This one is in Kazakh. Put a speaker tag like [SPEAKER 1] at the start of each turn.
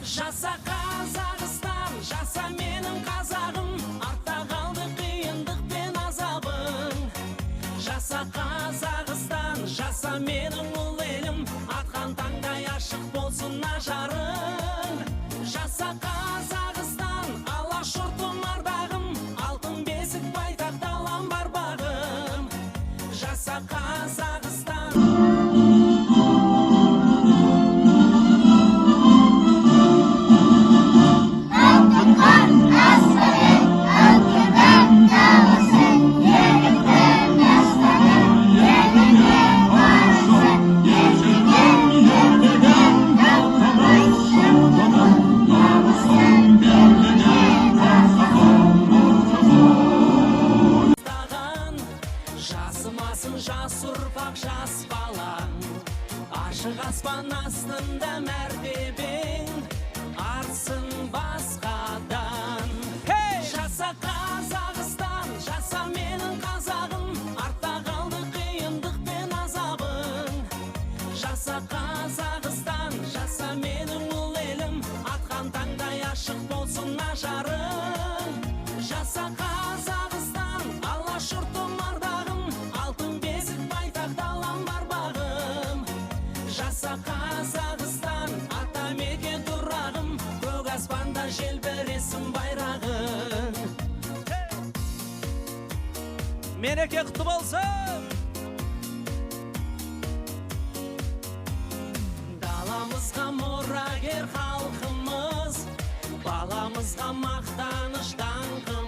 [SPEAKER 1] Жаса Қазақстан, жаса менің қазағым, артта қалды қиындық пен азабың. Жаса Қазақстан, жаса менің ұл елім, атқан таңдай ашық болсын ажарың. Жаса Қазақстан, алашұртым ардағым, алтын бесік байтақ далам бар бағым. Жаса Қазақстан. Жасымасын жас ұрпақ жас балаң, ашық аспан астында мәртебең артсын басқадан. Жаса Қазақстан, жаса менің қазағым, артта қалды қиындық пен азабың. Жаса Қазақстан, жаса менің ұл елім, атқан таңдай ашық болсын ажарың. Жаса Қазақстан, алашұртым ардағым, алтын бесік байтақ далам бар бағым. Жаса Қазақстан, атамекен тұрағым, көк аспанда желбіресін байрағың. Мереке құтты болсын! Даламызға мұрагер халқымыз, баламызға мақтаныш даңқымыз.